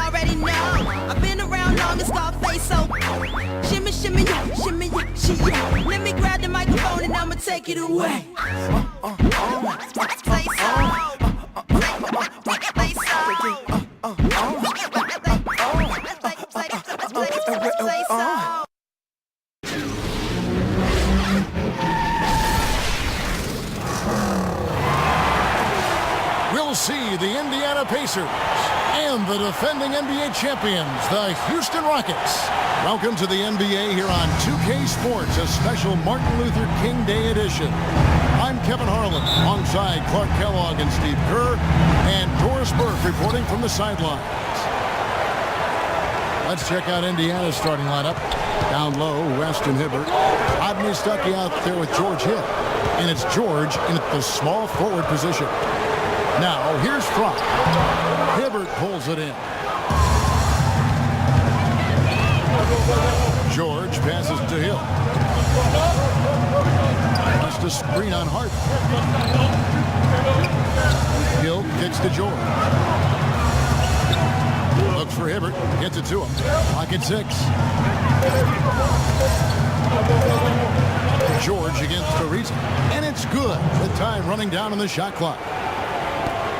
already know. I've been around long as Scarface, so shimmy, shimmy, yeah, shimmy, yeah, she, yeah. Let me grab the microphone and I'ma take it away. Say so. We'll see the Indiana Pacers and the defending NBA champions, the Houston Rockets. Welcome to the NBA here on 2K Sports, a special Martin Luther King Day edition. I'm Kevin Harlan, alongside Clark Kellogg and Steve Kerr, and Doris Burke reporting from the sidelines. Let's check out Indiana's starting lineup. Down low, West and Hibbert. Rodney Stuckey out there with George Hill. And it's George in the small forward position. Now, here's Fromm. Hibbert pulls it in. George passes to Hill. Wants to screen on Hart. Hill kicks to George. Looks for Hibbert. Gets it to him. Clock at 6. George against Ariza. And it's good with time running down on the shot clock.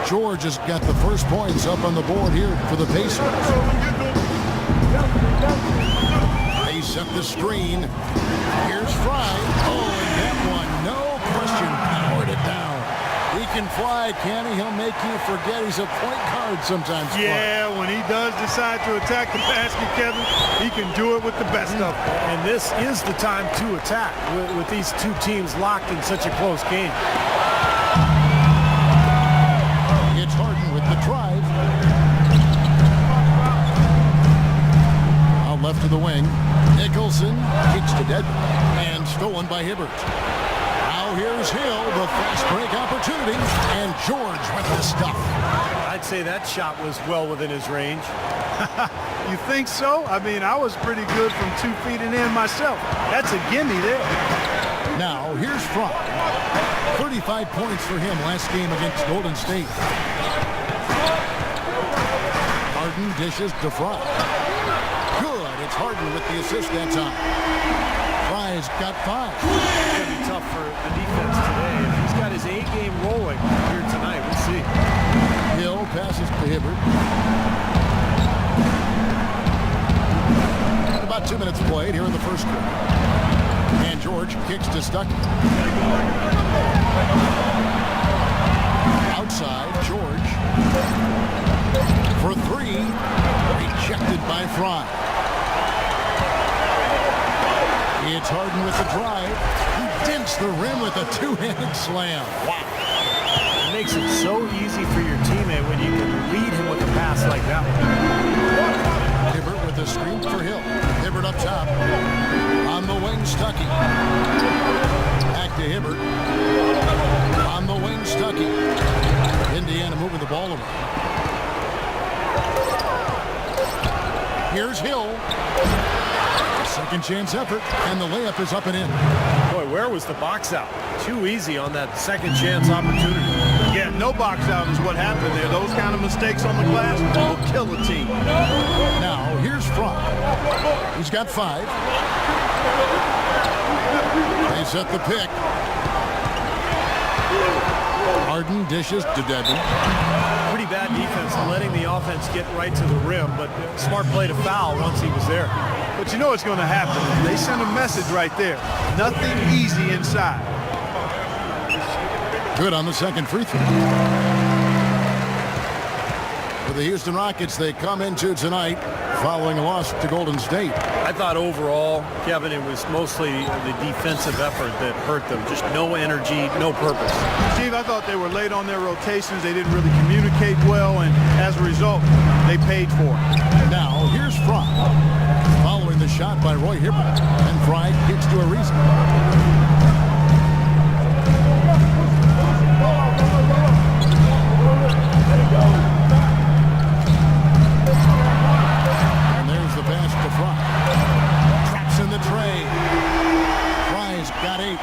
George has got the first points up on the board here for the Pacers. They set the screen. Here's Fry. Oh, and that one, no question, powered it down. He can fly, can he? He'll make you forget he's a point guard sometimes. Yeah, when he does decide to attack the basket, Kevin, he can do it with the best of them. And this is the time to attack with these two teams locked in such a close game. It's Harden with the drive. Out left to the wing. Nicholson kicks to Dedmon and stolen by Hibbert. Now here's Hill, the fast break opportunity, and George with the stuff. I'd say that shot was well within his range. You think so? I mean, I was pretty good from 2 feet and in myself. That's a gimme there. Now here's Fromm. 35 points for him last game against Golden State. Harden dishes to Fry. Good. It's Harden with the assist that time. Fry's got 5. It's going to be tough for the defense today. If he's got his A game rolling here tonight, we'll see. Hill passes to Hibbert. About 2 minutes played here in the first quarter. And George kicks to Stuckey. Outside, George. For 3. Rejected by Fry. It's Harden with the drive. He dinks the rim with a two-handed slam. Wow. It makes it so easy for your teammate when you can lead him with a pass like that one. Hibbert with a screen for Hill. Hibbert up top. On the wing, Stuckey. Back to Hibbert. On the wing, Stuckey. Indiana moving the ball around. Here's Hill. Second chance effort, and the layup is up and in. Boy, where was the box out? Too easy on that second chance opportunity. Yeah, no box out is what happened there. Those kind of mistakes on the glass will kill a team. Now, here's Fry. He's got 5. They set the pick. Harden dishes to Dedmon. Pretty bad defense, letting the offense get right to the rim, but smart play to foul once he was there. But you know what's going to happen. They send a message right there. Nothing easy inside. Good on the second free throw. For the Houston Rockets, they come into tonight following a loss to Golden State. I thought overall, Kevin, it was mostly the defensive effort that hurt them. Just no energy, no purpose. Steve, I thought they were late on their rotations. They didn't really communicate well, and as a result, they paid for it. Now, here's Fry. Following the shot by Roy Hibbert. And Fry kicks to Ariza. And there's the pass to Fry. Traps in the tray. Fry's got 8.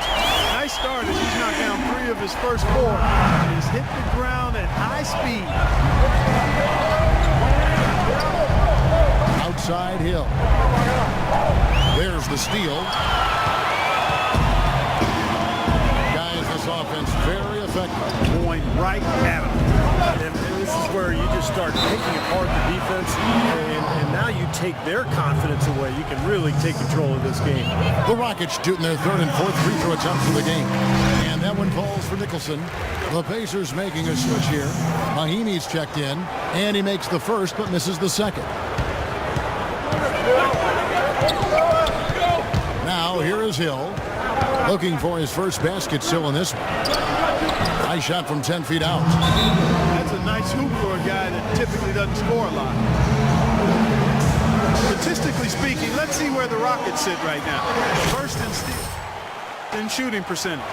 Nice start as he's knocked down 3 of his first 4. And he's hit the ground at high speed. outside Hill. There's the steal. Guys, this offense very effective. Going right at him. And this is where you just start picking apart the defense, and now you take their confidence away. You can really take control of this game. The Rockets shooting their third and fourth free throw attempts of the game. And that one falls for Nicholson. The Pacers making a switch here. Mahimi's checked in, and he makes the first but misses the second. Now here is Hill, looking for his first basket still in this one. Nice shot from 10 feet out. That's a nice hoop for a guy that typically doesn't score a lot. Statistically speaking, let's see where the Rockets sit right now. First in steal, in shooting percentage.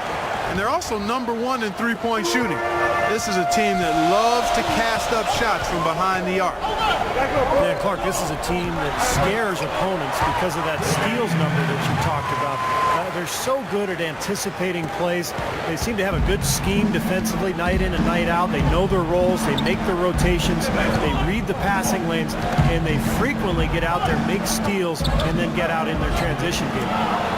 And they're also number one in three-point shooting. This is a team that loves to cast up shots from behind the arc. Yeah, Clark, this is a team that scares opponents because of that steals number that you talked about. They're so good at anticipating plays. They seem to have a good scheme defensively night in and night out. They know their roles. They make their rotations. They read the passing lanes, and they frequently get out there, make steals, and then get out in their transition game.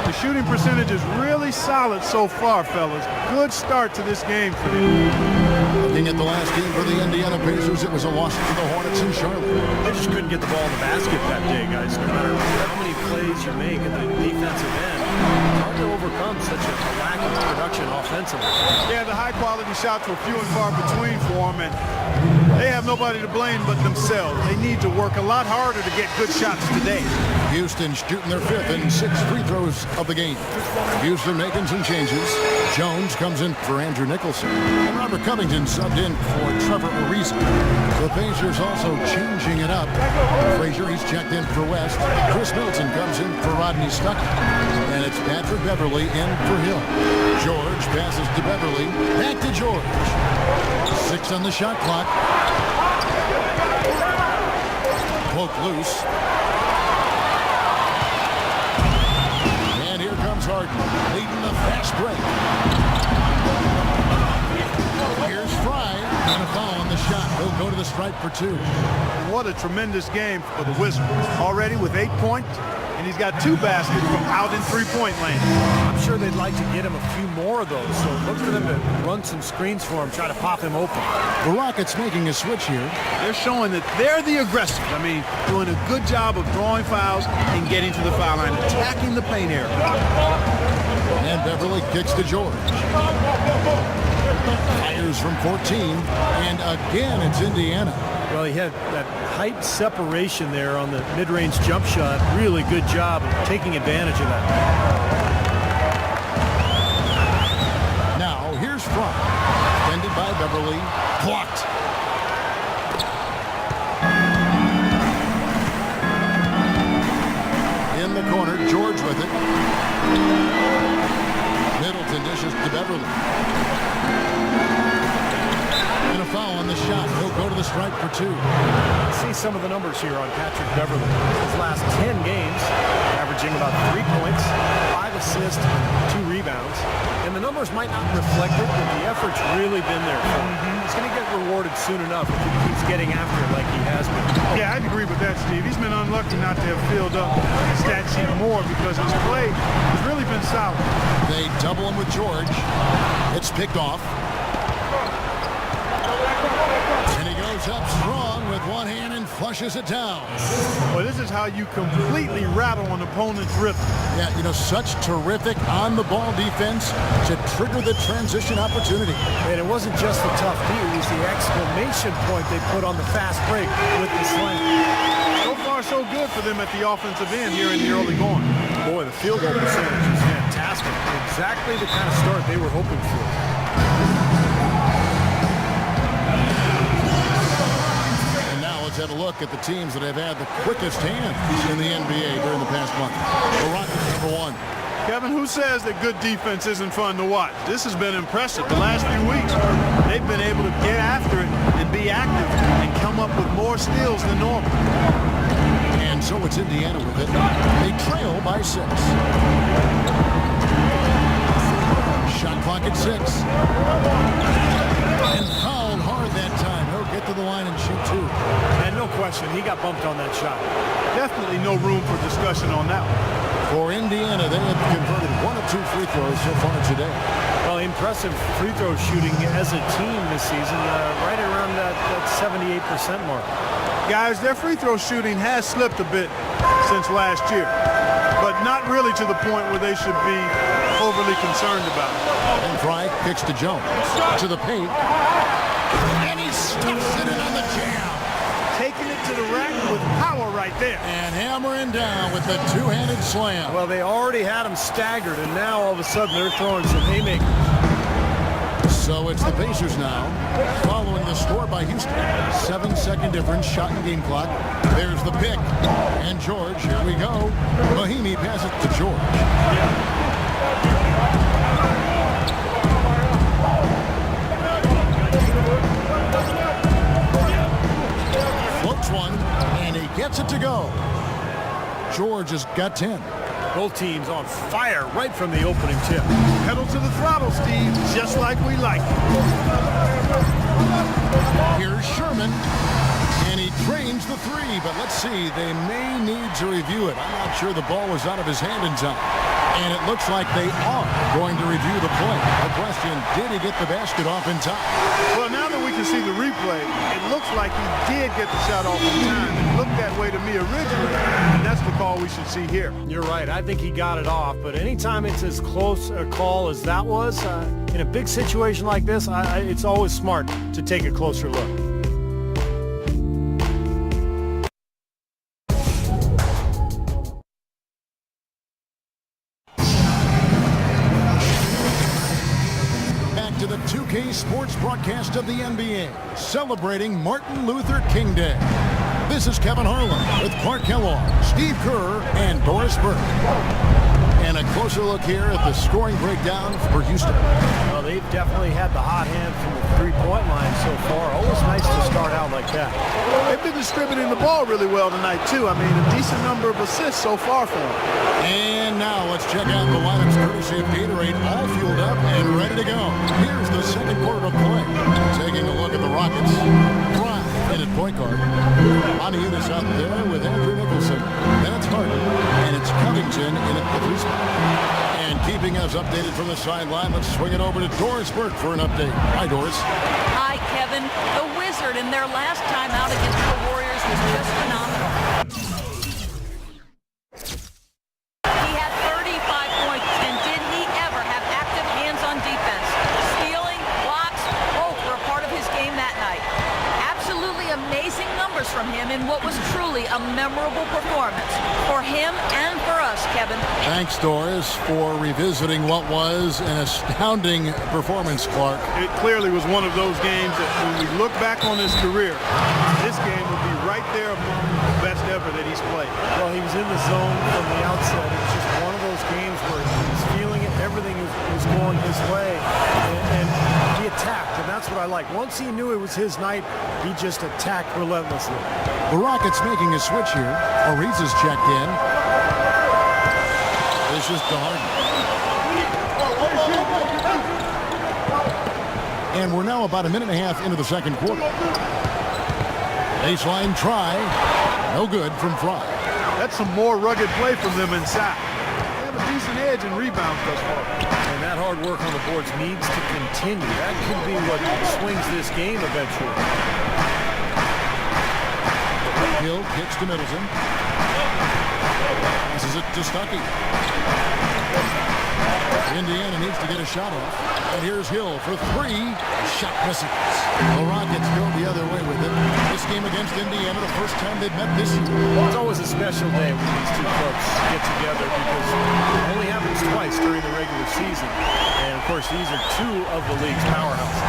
The shooting percentage is really solid so far, fellas. Good start to this game for them. Looking at the last game for the Indiana Pacers, it was a loss to the Hornets in Charlotte. They just couldn't get the ball in the basket that day, guys. No matter how many plays you make at the defensive end, it's hard to overcome such a lack of production offensively. Yeah, the high-quality shots were few and far between for them, and they have nobody to blame but themselves. They need to work a lot harder to get good shots today. Houston shooting their fifth and sixth free throws of the game. Houston making some changes. Jones comes in for Andrew Nicholson. And Robert Covington subbed in for Trevor Ariza. The Pacers also changing it up. Frazier, he's checked in for West. Chris Middleton comes in for Rodney Stuckey. And it's Patrick Beverly in for Hill. George passes to Beverly. Back to George. 6 on the shot clock. Poke loose. And here comes Harden, leading the fast break. Here's Fry, and a foul on the shot. He'll go to the stripe for 2. What a tremendous game for the Wizards. Already with 8 points, and he's got 2 baskets from out in three-point land. I'm sure they'd like to get him a few more of those, so look for them to run some screens for him, try to pop him open. The Rockets making a switch here. They're showing that they're the aggressors. I mean, doing a good job of drawing fouls and getting to the foul line, attacking the paint area. And Beverly kicks to George. Fires from 14, and again it's Indiana. Well, he had that height separation there on the mid-range jump shot. Really good job of taking advantage of that. Now here's Fry, defended by Beverly, blocked. In the corner, George with it. Middleton dishes to Beverly. And a foul on the shot. He'll go to the stripe for 2. See some of the numbers here on Patrick Beverly. His last 10 games, averaging about 3 points, 5 assists, 2 rebounds. And the numbers might not reflect it, but the effort's really been there for him. He's going to get rewarded soon enough if he keeps getting after it like he has been. Yeah, I'd agree with that, Steve. He's been unlucky not to have filled up the stat sheet more because his play has really been solid. They double him with George. It's picked off. And he goes up strong with one hand and flushes it down. Well, this is how you completely rattle an opponent's rhythm. Yeah, you know, such terrific on-the-ball defense to trigger the transition opportunity. And it wasn't just the tough D, it was the exclamation point they put on the fast break with the slam. So far, so good for them at the offensive end here in the early going. Boy, the field goal percentage is fantastic. Exactly the kind of start they were hoping for. And now let's have a look at the teams that have had the quickest hands in the NBA during the past month. The Rockets, number 1. Kevin, who says that good defense isn't fun to watch? This has been impressive the last few weeks. They've been able to get after it and be active and come up with more steals than normal. And so it's Indiana with it. They trail by 6. Shot clock at 6. And fouled hard that time. He'll get to the line and shoot 2. And no question. He got bumped on that shot. Definitely no room for discussion on that one. For Indiana, they have converted 1 of 2 free throws so far today. Well, impressive free throw shooting as a team this season, right around that 78% mark. Guys, their free throw shooting has slipped a bit since last year, but not really to the point where they should be overly concerned about it. And Fry kicks to Jones. To the paint. And he stuffs it in on the jam. Taking it to the rack with power right there. And hammering down with the two-handed slam. Well, they already had him staggered, and now all of a sudden they're throwing some haymakers. So it's the Pacers now, following the score by Houston. 7-second difference, shot and game clock. There's the pick. And George, here we go. Mahimi passes to George. Floats one, and he gets it to go. George has got 10. Both teams on fire right from the opening tip. Pedal to the throttle, Steve, just like we like. Here's Sherman, and he drains the three, but let's see, they may need to review it. I'm not sure the ball was out of his hand in time. And it looks like they are going to review the play. The question, did he get the basket off in time? Well, now that we can see the replay, it looks like he did get the shot off in time. It looked that way to me originally, and that's the call we should see here. You're right. I think he got it off, but anytime it's as close a call as that was, in a big situation like this, it's always smart to take a closer look. To the 2K Sports broadcast of the NBA, celebrating Martin Luther King Day. This is Kevin Harlan with Clark Kellogg, Steve Kerr, and Doris Burke. And a closer look here at the scoring breakdown for Houston. Well, they've definitely had the hot hand from the three-point line so far. Always nice to start out like that. They've been distributing the ball really well tonight, too. I mean, a decent number of assists so far for them. And now let's check out the lineups courtesy of Gatorade, all fueled up and ready to go. Here's the second quarter of play. Taking a look at the Rockets. Fry in at point guard. On the Unis out there with Andrew Nicholson. Then it's Harden. And it's Covington in at the three spot. And keeping us updated from the sideline, let's swing it over to Doris Burke for an update. Hi, Doris. Hi, Kevin. The Wizard in their last time out against the Warriors was just phenomenal. He had 35 points, and did he ever have active hands on defense? Stealing, blocks, both were a part of his game that night. Absolutely amazing numbers from him in what was truly a memorable performance for him and for us, Kevin. Thanks, Doris, for revisiting what was an astounding performance, Clark. It clearly was one of those games that when we look back on his career, this game would be right there among the best ever that he's played. Well, he was in the zone from the outset. It was just one of those games where he was feeling it. Everything was going his way. And he attacked, and that's what I like. Once he knew it was his night, he just attacked relentlessly. The Rockets making a switch here. Ariza's checked in. This is to Harden. And we're now about a minute and a half into the second quarter. Baseline try. No good from Fry. That's some more rugged play from them inside. They have a decent edge and rebounds thus far. And that hard work on the boards needs to continue. That could be what swings this game eventually. Hill kicks to Middleton. Passes it to Stuckey. Indiana needs to get a shot off. And here's Hill for three. Shot misses. The Rockets go the other way with it. This game against Indiana, the first time they've met this year. It's always a special day when these two folks get together because it only happens twice during the regular season. And, of course, these are two of the league's powerhouses.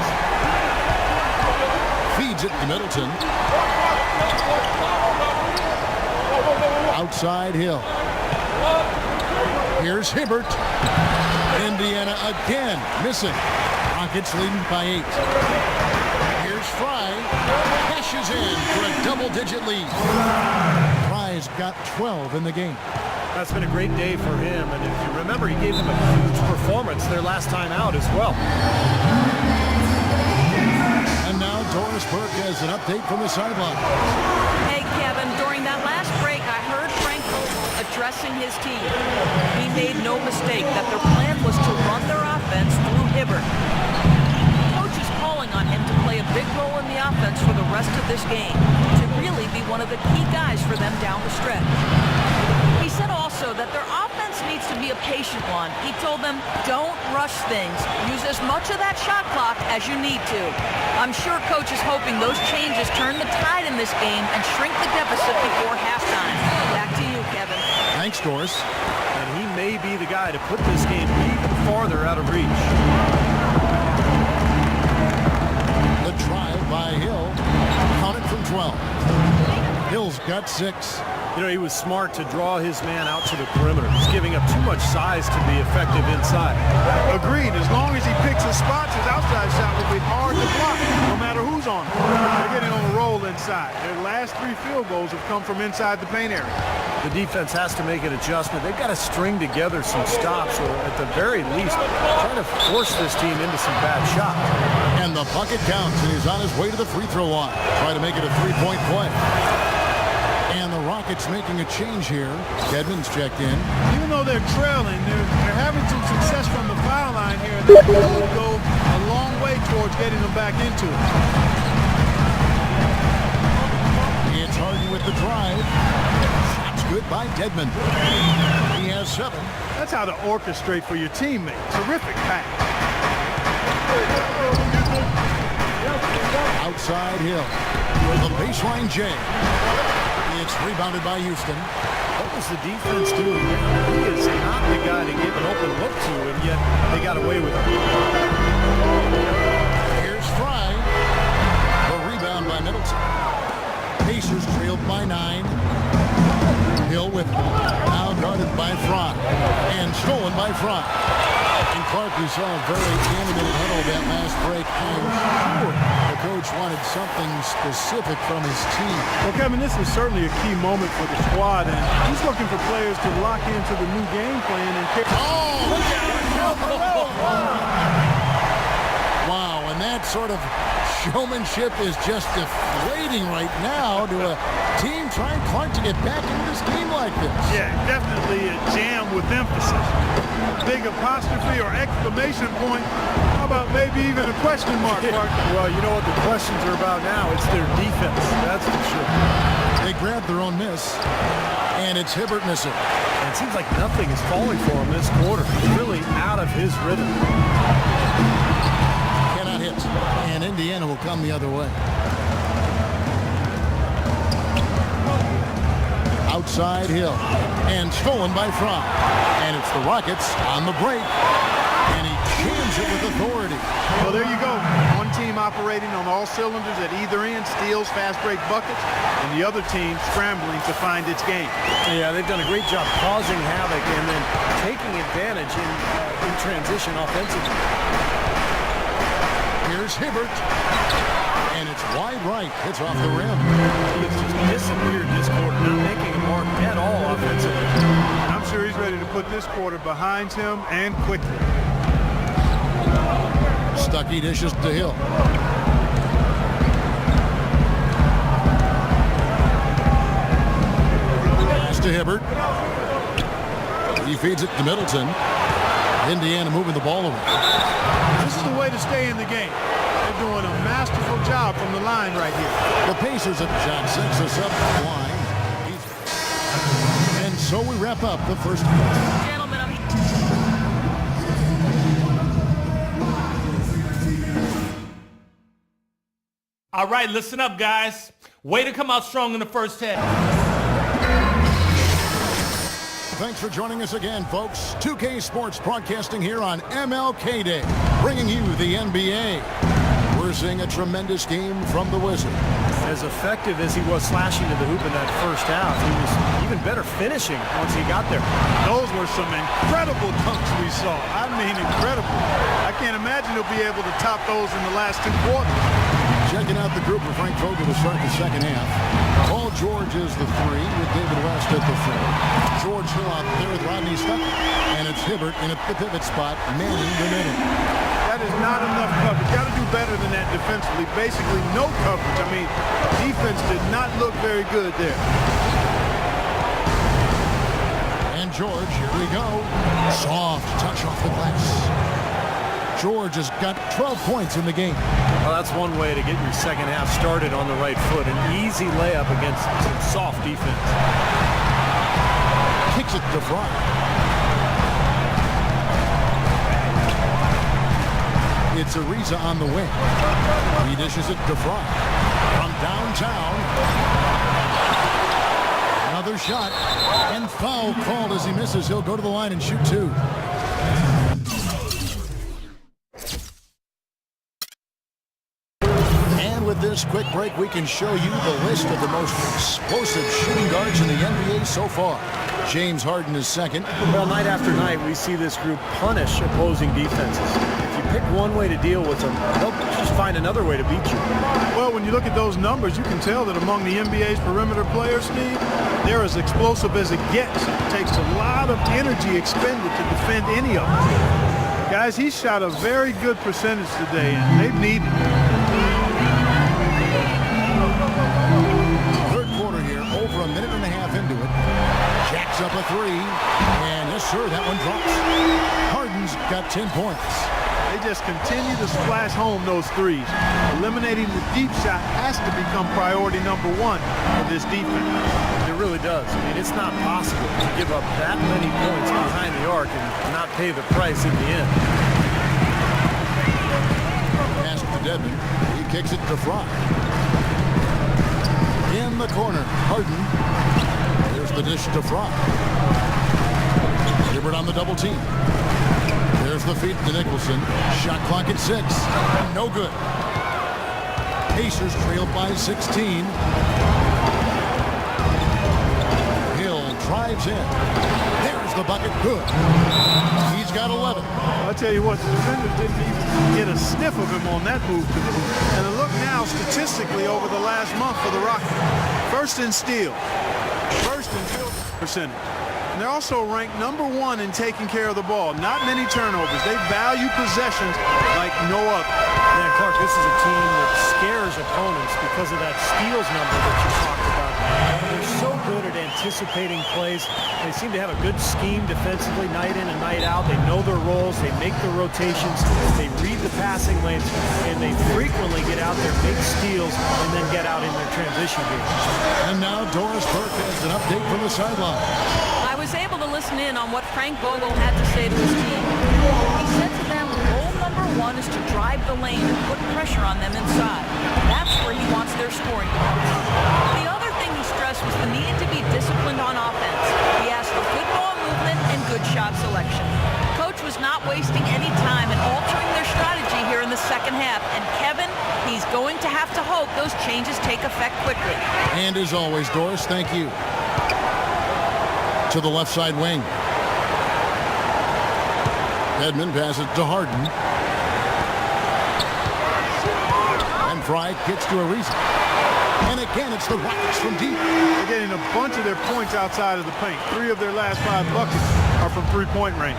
Feeds it to Middleton. Outside Hill. Here's Hibbert. Indiana again missing. Rockets leading by 8. Here's Fry. Cashes in for a double-digit lead. Fry's got 12 in the game. That's been a great day for him. And if you remember, he gave them a huge performance their last time out as well. And now Doris Burke has an update from the sideline. Hey, Kevin, during that last break, I heard Frank Vogel addressing his team. He made no mistake that their plan was to run their offense through Hibbert. Coach is calling on him to play a big role in the offense for the rest of this game, to really be one of the key guys for them down the stretch. He said also that their offense needs to be a patient one. He told them, don't rush things. Use as much of that shot clock as you need to. I'm sure Coach is hoping those changes turn the tide in this game and shrink the deficit before halftime. Back to you, Kevin. Thanks, Doris. And he may be the guy to put this game even farther out of reach. The drive by Hill. Count it from 12. Hill's got 6. You know, he was smart to draw his man out to the perimeter. He's giving up too much size to be effective inside. Agreed. As long as he picks his spots, his outside shot will be hard to block, no matter who's on him. They're getting on a roll inside. Their last 3 field goals have come from inside the paint area. The defense has to make an adjustment. They've got to string together some stops, or at the very least, try to force this team into some bad shots. And the bucket counts, and he's on his way to the free throw line. Try to make it a 3-point play. And the Rockets making a change here. Dedmon's checked in. Even though they're trailing, they're having some success from the foul line here, and that will go a long way towards getting them back into it. It's Harden with the drive. Shots good by Dedmon. He has 7. That's how to orchestrate for your teammate. Terrific pass. Outside Hill. The baseline J. It's rebounded by Houston. What was the defense doing there? He is not the guy to give an open look to, and yet they got away with it. Here's Fry. The rebound by Middleton. Pacers trailed by 9. Hill with it. Now guarded by Fry. And stolen by Fry. And Clark, we saw a very animated huddle that last break. I'm sure the coach wanted something specific from his team. Well, Kevin, this is certainly a key moment for the squad, and he's looking for players to lock into the new game plan and carry. Oh, look at it! Wow, and that sort of showmanship is just deflating right now to a team trying Clark to get back into this game like this. Yeah, definitely a jam with emphasis. Big apostrophe or exclamation point. How about maybe even a question mark, Clark? Well, you know what the questions are about now? It's their defense, that's for sure. They grabbed their own miss, and it's Hibbert missing. And it seems like nothing is falling for him this quarter. He's really out of his rhythm. Cannot hit, and Indiana will come the other way. Outside Hill, and stolen by Fry. And it's the Rockets on the break. And he jams it with authority. Well, there you go. One team operating on all cylinders at either end, steals, fast break buckets, and the other team scrambling to find its game. Yeah, they've done a great job causing havoc and then taking advantage in transition offensively. Here's Hibbert. And it's wide right. It's off the rim. He has just disappeared this quarter, not making a mark at all offensively. I'm sure he's ready to put this quarter behind him and quickly. Stuckey dishes to Hill. Pass to Hibbert. He feeds it to Middleton. Indiana moving the ball away. This is the way to stay in the game. They're doing a masterful job from the line right here. The Pacers at shot 6 us up the line. And so we wrap up the first quarter. Gentlemen, All right, listen up, guys. Way to come out strong in the first half. Thanks for joining us again, folks. 2K Sports broadcasting here on MLK Day, bringing you the NBA. We're seeing a tremendous game from the Wizards. As effective as he was slashing to the hoop in that first half, he was even better finishing once he got there. Those were some incredible dunks we saw. I mean, incredible. I can't imagine he'll be able to top those in the last 2 quarters. Checking out the group with Frank Vogel to start the second half. Paul George is the 3 with David West at the 4. George Hill out there with Rodney Stuckey. And it's Hibbert in at the pivot spot, manning the middle. That is not enough coverage. Got to do better than that defensively. Basically, no coverage. I mean, defense did not look very good there. And George, here we go. Soft touch off the glass. George has got 12 points in the game. Well, that's one way to get your second half started on the right foot. An easy layup against some soft defense. Kicks it to Fry. It's Ariza on the wing. He dishes it to Fry. From downtown. Another shot. And foul called as he misses. He'll go to the line and shoot two. And with this quick break, we can show you the list of the most explosive shooting guards in the NBA so far. James Harden is second. Well, night after night, we see this group punish opposing defenses. If you pick one way to deal with them, they'll just find another way to beat you. Well, when you look at those numbers, you can tell that among the NBA's perimeter players, Steve, they're as explosive as it gets. It takes a lot of energy expended to defend any of them. Guys, he shot a very good percentage today, and they've needed it. Third quarter here, over a minute and a half into it. Jacks up a three, and yes, sir, that one drops. Harden's got 10 points. They just continue to splash home those threes. Eliminating the deep shot has to become priority number one for this defense. It really does. I mean, it's not possible to give up that many points behind the arc and not pay the price in the end. Pass to Dedmon. He kicks it to Fry. In the corner, Harden. There's the dish to Fry. Hibbert on the double team. There's the feed to Nicholson. Shot clock at 6. No good. Pacers trail by 16. Hill drives in. There's the bucket. Good. He's got 11. I'll tell you what, the defenders didn't even get a sniff of him on that move today. And a look now statistically over the last month for the Rockets. First in steal. First in field percentage. And they're also ranked number one in taking care of the ball. Not many turnovers. They value possessions like no other. Yeah, Clark, this is a team that scares opponents because of that steals number that you talked about. They're so good at anticipating plays. They seem to have a good scheme defensively night in and night out. They know their roles. They make their rotations. They read the passing lanes, and they frequently get out there, make steals, and then get out in their transition game. And now Doris Burke has an update from the sideline. I was able to listen in on what Frank Vogel had to say to his team. He said to them, goal number one is to drive the lane and put pressure on them inside. That's where he wants their scoring points. The other thing he stressed was the need to be disciplined on offense. He asked for good ball movement and good shot selection. Coach was not wasting any time in altering their strategy here in the second half. And Kevin, he's going to have to hope those changes take effect quickly. And as always, Doris, thank you. To the left side wing. Edmond passes to Harden. And Fry gets to Ariza. And again, it's the Rockets from deep. They're getting a bunch of their points outside of the paint. 3 of their last 5 buckets are from three-point range.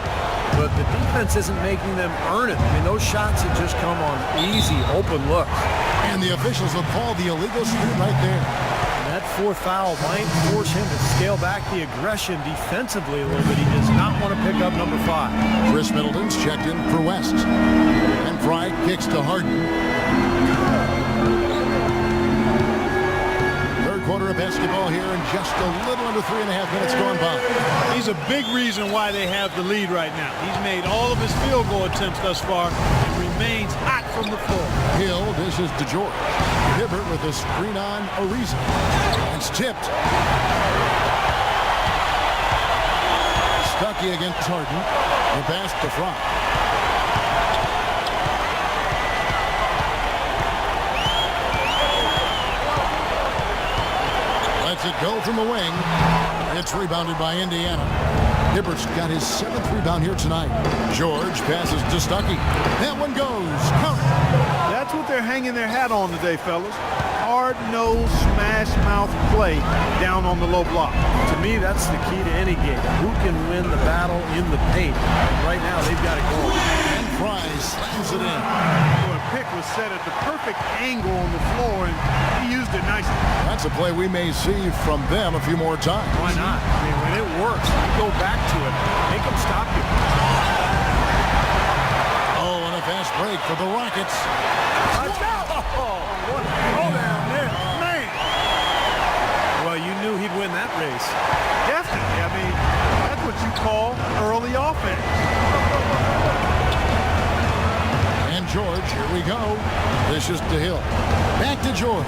But the defense isn't making them earn it. I mean, those shots have just come on easy, open looks. And the officials have called the illegal screen right there. That fourth foul might force him to scale back the aggression defensively a little bit. He does not want to pick up number 5. Chris Middleton's checked in for West. And Fry kicks to Harden. Third quarter of basketball here in just a little under 3.5 minutes gone by. He's a big reason why they have the lead right now. He's made all of his field goal attempts thus far and remains hot from the floor. Hill dishes to George. Hibbert with a screen on Ariza. It's tipped. Stuckey against Harden. The pass to Fry. Lets it go from the wing. It's rebounded by Indiana. Hibbert's got his 7th rebound here tonight. George passes to Stuckey. That one goes. Count. That's what they're hanging their hat on today, fellas. Hard-nosed, smash-mouth play down on the low block. To me, that's the key to any game. Who can win the battle in the paint? Right now, they've got it going. And Fry slams it in. A pick was set at the perfect angle on the floor, and he used it nicely. That's a play we may see from them a few more times. Why not? I mean, when it works, you go back to it. Make them stop you. Oh, and a fast break for the Rockets. Watch out! Oh, what a throw down there, man! Well, you knew he'd win that race. Definitely. I mean, that's what you call early offense. And George, here we go. This is to Hill. Back to George.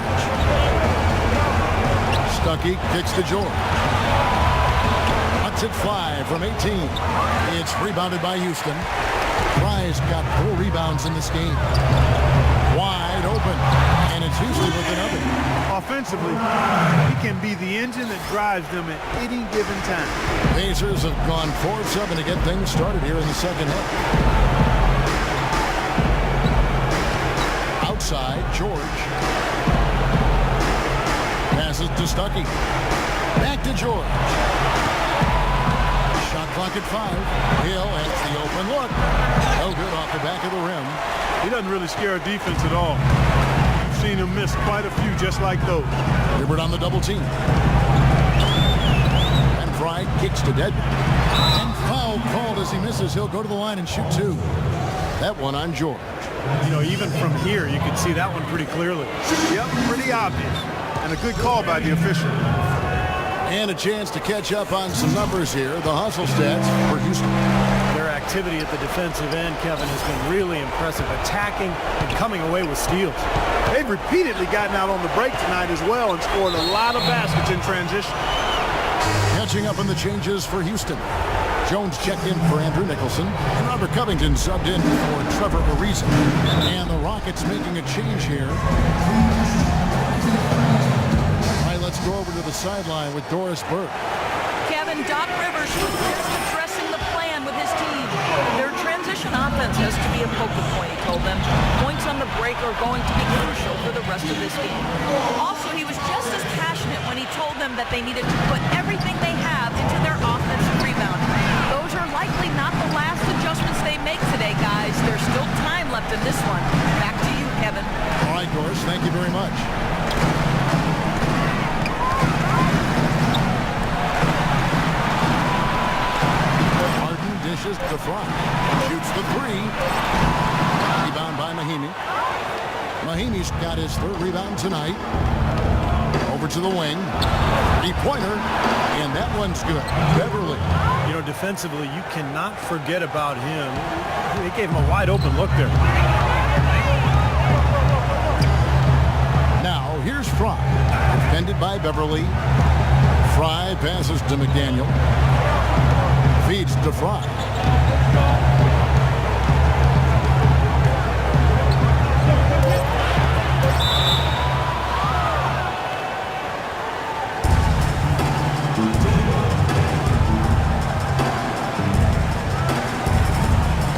Stuckey kicks to George. Cuts it 5 from 18. It's rebounded by Houston. Fry's got 4 rebounds in this game. Wide open. And it's Houston with another. Offensively, he can be the engine that drives them at any given time. Pacers have gone 4-7 to get things started here in the second half. Outside, George. Passes to Stuckey. Back to George. Shot clock at 5. Hill has the open look. No good off the back of the rim. He doesn't really scare a defense at all. You've seen him miss quite a few just like those. Hibbert on the double team. And Fry kicks to Dedmon. And foul called as he misses. He'll go to the line and shoot 2. That one on George. You know, even from here, you can see that one pretty clearly. Yep, pretty obvious. And a good call by the official. And a chance to catch up on some numbers here. The hustle stats for Houston. Their activity at the defensive end, Kevin, has been really impressive. Attacking and coming away with steals. They've repeatedly gotten out on the break tonight as well and scored a lot of baskets in transition. Catching up on the changes for Houston. Jones checked in for Andrew Nicholson. And Robert Covington subbed in for Trevor Ariza. And the Rockets making a change here. All right, let's go over to the sideline with Doris Burke. Kevin, Doc Rivers was just addressing the plan with his team. Their transition offense has to be a focal point, he told them. Points on the break are going to be crucial for the rest of this game. Also, he was just as passionate when he told them that they needed to put everything they have into their offensive rebound. Those are likely not the last adjustments they make today, guys. There's still time left in this one. Back to you, Kevin. All right, Doris, thank you very much. Dishes to Fry. Shoots the 3. Rebound by Mahimi. Mahimi's got his 3rd rebound tonight. Over to the wing. 3-pointer. And that one's good. Beverly. You know, defensively, you cannot forget about him. They gave him a wide open look there. Now, here's Fry. Defended by Beverly. Fry passes to McDaniel. Feeds to Fry.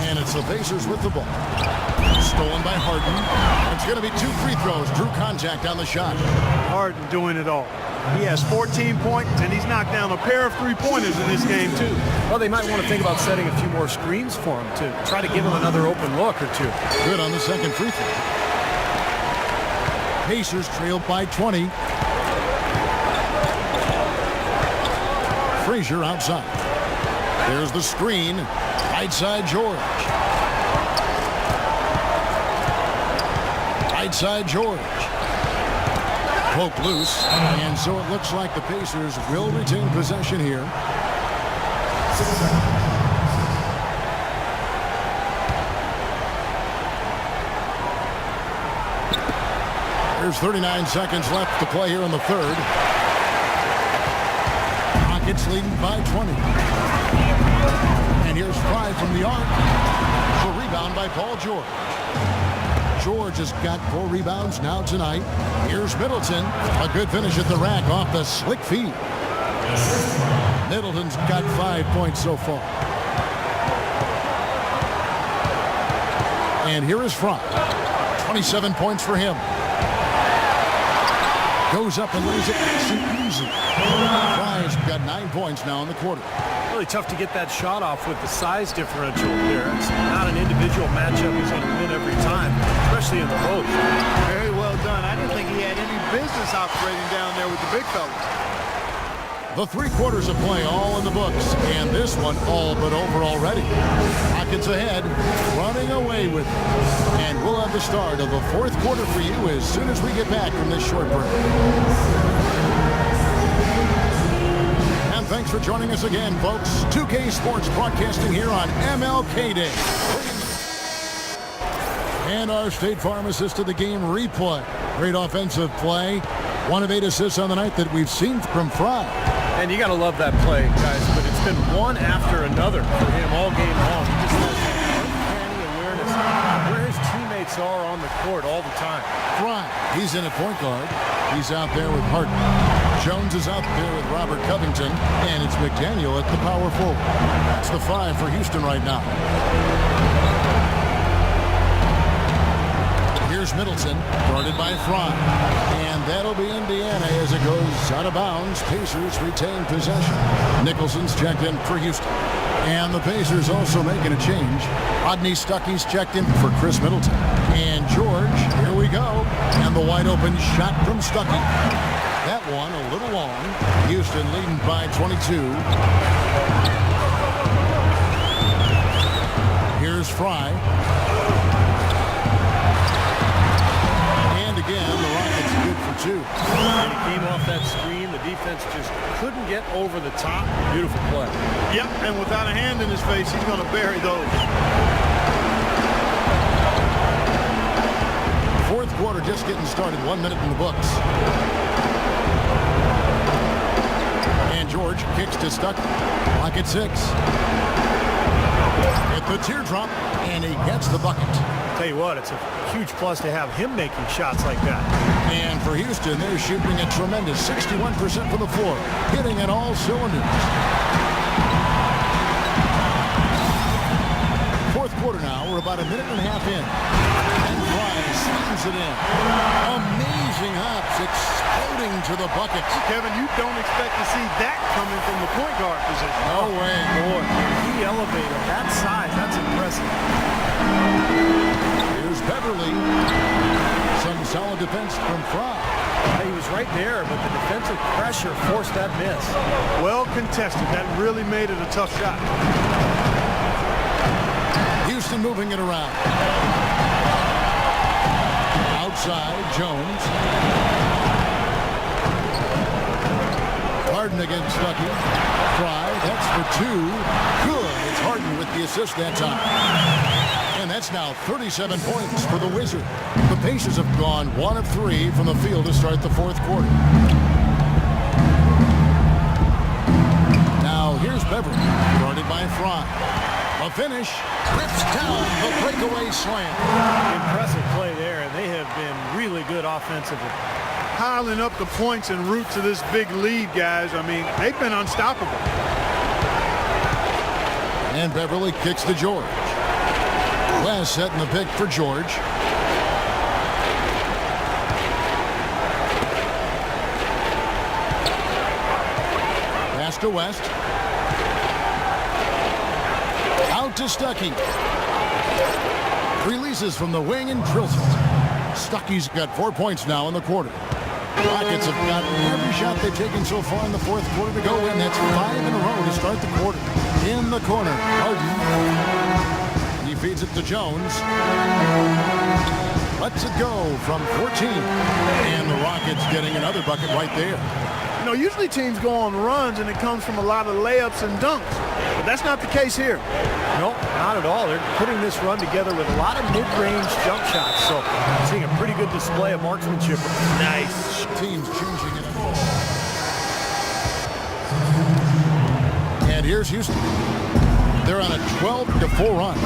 And it's the Pacers with the ball. Stolen by Harden. It's going to be 2 free throws. Drew contact on the shot. Harden doing it all. He has 14 points, and he's knocked down a pair of 3-pointers in this game, too. Well, they might want to think about setting a few more screens for him to try to give him another open look or 2. Good on the second free throw. Pacers trailed by 20. Frazier outside. There's the screen. Right side George. Right side George. Poke loose, and so it looks like the Pacers will retain possession here. There's 39 seconds left to play here in the 3rd. Rockets leading by 20. And here's Fry from the arc. The rebound by Paul George. George has got 4 rebounds now tonight. Here's Middleton. A good finish at the rack off the slick feed. Middleton's got 5 points so far. And here is Fry. 27 points for him. Goes up and lays it nice and easy. Fry's got 9 points now in the quarter. Really tough to get that shot off with the size differential there. It's not an individual matchup he's going to win every time, especially in the post. Very well done. I didn't think he had any business operating down there with the big fellas. The 3 quarters of play all in the books, and this one all but over already. Rockets ahead, running away with it. And we'll have the start of the 4th quarter for you as soon as we get back from this short break. And thanks for joining us again, folks. 2K Sports broadcasting here on MLK Day. And our State Farm assist of the game replay. Great offensive play. 1 of 8 assists on the night that we've seen from Fry. And you got to love that play, guys, but it's been one after another for him all game long. He just has that uncanny awareness of where his teammates are on the court all the time. Fry, he's in at point guard. He's out there with Hart. Jones is out there with Robert Covington, and it's McDaniel at the power forward. That's the 5 for Houston right now. Here's Middleton, guarded by Fry. And that'll be Indiana as it goes out of bounds. Pacers retain possession. Nicholson's checked in for Houston. And the Pacers also making a change. Rodney Stuckey's checked in for Chris Middleton. And George, here we go. And the wide open shot from Stuckey. That one a little long. Houston leading by 22. Here's Fry. Again, the Rockets good for 2. And he came off that screen. The defense just couldn't get over the top. Beautiful play. Yep, and without a hand in his face, he's going to bury those. 4th quarter just getting started. 1 minute in the books. And George kicks to Stuckey. Clock at 6. At the teardrop, and he gets the bucket. Tell you what, it's a huge plus to have him making shots like that. And for Houston, they're shooting a tremendous 61% from the floor, hitting at all cylinders. 4th quarter now, we're about a minute and a half in. And Fry slams it in. Amazing hops, exploding to the bucket. Kevin, you don't expect to see that coming from the point guard position. No way. Boy, he elevated that size. That's impressive. Here's Beverly. Some solid defense from Fry. He was right there, but the defensive pressure forced that miss. Well contested. That really made it a tough shot. Houston moving it around. Outside, Jones. Harden against Stuckey. Fry, that's for 2. Good. It's Harden with the assist that time. And that's now 37 points for the Wizard. The Pacers have gone 1 of 3 from the field to start the 4th quarter. Now here's Beverly, guarded by Fry. A finish, rips down the breakaway slam. Impressive play there, and they have been really good offensively. Piling up the points en route to this big lead, guys. I mean, they've been unstoppable. And Beverly kicks to George. West setting the pick for George. Pass to West. Out to Stuckey. Releases from the wing and drills it. Stuckey's got 4 points now in the quarter. Rockets have got every shot they've taken so far in the 4th quarter to go in. That's 5 in a row to start the quarter. In the corner, Harden. He feeds it to Jones. Lets it go from 14. And the Rockets getting another bucket right there. You know, usually teams go on runs and it comes from a lot of layups and dunks. But that's not the case here. No, not at all. They're putting this run together with a lot of mid-range jump shots. So seeing a pretty good display of marksmanship. Nice. Teams changing it up. And here's Houston. They're on a 12-4 run.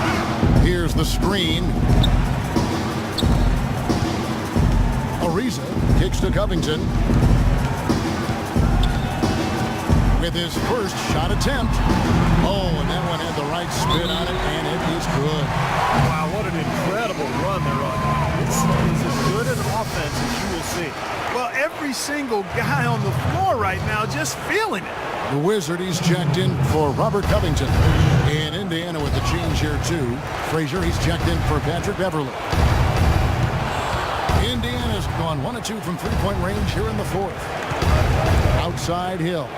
Here's the screen. Ariza kicks to Covington. With his first shot attempt. Oh, and that one had the right spin on it, and it is good. Wow, what an incredible run they're on. It's as good an offense as you will see. Well, every single guy on the floor right now, just feeling it. The Wizard, he's checked in for Robert Covington. In Indiana with the change here too. Frazier, he's checked in for Patrick Beverly. Indiana's gone 1 of 2 from three-point range here in the fourth. Outside Hill.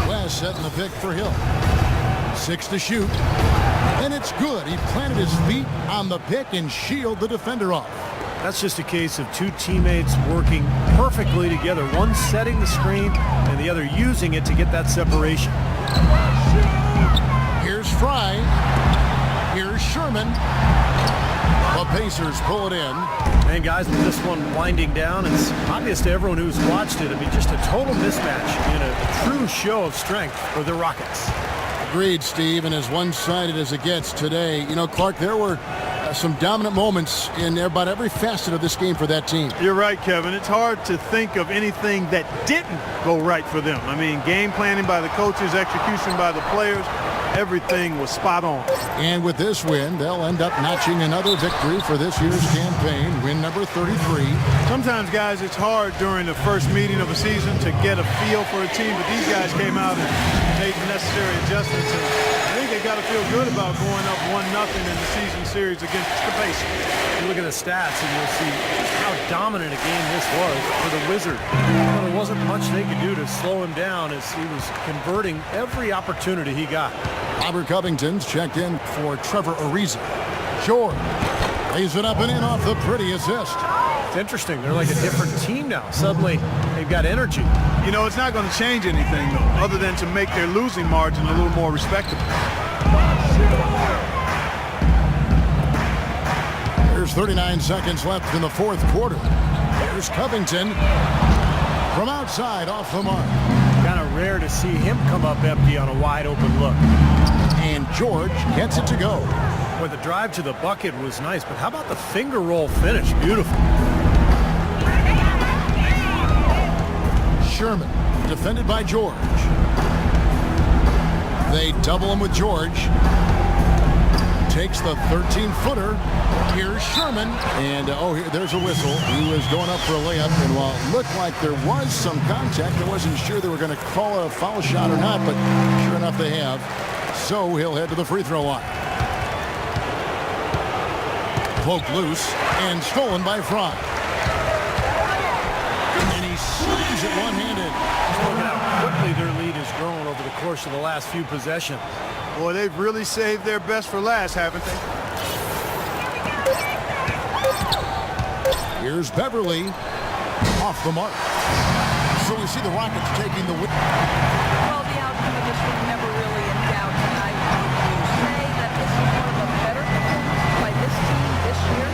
West setting the pick for Hill. 6 to shoot. And it's good. He planted his feet on the pick and shielded the defender off. That's just a case of two teammates working perfectly together. One setting the screen and the other using it to get that separation. Here's Fry. Here's Sherman. The Pacers pull it in. And guys, with this one winding down, it's obvious to everyone who's watched it. I mean, just a total mismatch and a true show of strength for the Rockets. Agreed, Steve, and as one-sided as it gets today. You know, Clark, there were some dominant moments in about every facet of this game for that team. You're right, Kevin. It's hard to think of anything that didn't go right for them. I mean, game planning by the coaches, execution by the players, everything was spot on. And with this win, they'll end up notching another victory for this year's campaign, win number 33. Sometimes, guys, it's hard during the first meeting of a season to get a feel for a team, but these guys came out and made the necessary adjustments. And I think they got to feel good about going up 1-0 in the season series against the Pacers. You look at the stats and you'll see just how dominant a game this was for the Wizard. Well, there wasn't much they could do to slow him down as he was converting every opportunity he got. Robert Covington's checked in for Trevor Ariza. George lays it up and in off the pretty assist. It's interesting. They're like a different team now. Suddenly, they've got energy. You know, it's not going to change anything, though, other than to make their losing margin a little more respectable. There's 39 seconds left in the fourth quarter. Here's Covington from outside off the mark. Kind of rare to see him come up empty on a wide open look. And George gets it to go. Boy, the drive to the bucket was nice, but how about the finger roll finish? Beautiful. Sherman, defended by George. They double him with George. Takes the 13-footer. Here's Sherman. And, there's a whistle. He was going up for a layup. And while it looked like there was some contact, I wasn't sure they were going to call it a foul shot or not, but sure enough they have. So he'll head to the free throw line. Poked loose and stolen by Fry. And he sees it one-handed. Look at how quickly their lead has grown over the course of the last few possessions. Boy, they've really saved their best for last, haven't they? Here's Beverly off the mark. So we see the Rockets taking the win. Well, the outcome of this was never really in doubt tonight. Would you say that this is one of the better performances by this team this year?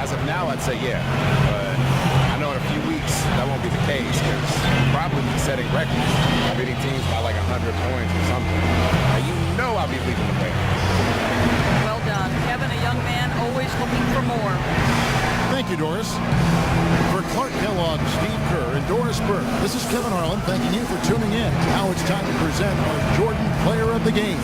As of now, I'd say yeah. But I know in a few weeks that won't be the case because probably be setting records. I'm beating teams by like 100 points or something. And you know I'll be leaving the bench. Well done. Kevin, a young man, always looking for more. Thank you, Doris. For Clark Kellogg, Steve Kerr, and Doris Burke, this is Kevin Harlan thanking you for tuning in. Now it's time to present our Jordan Player of the Game.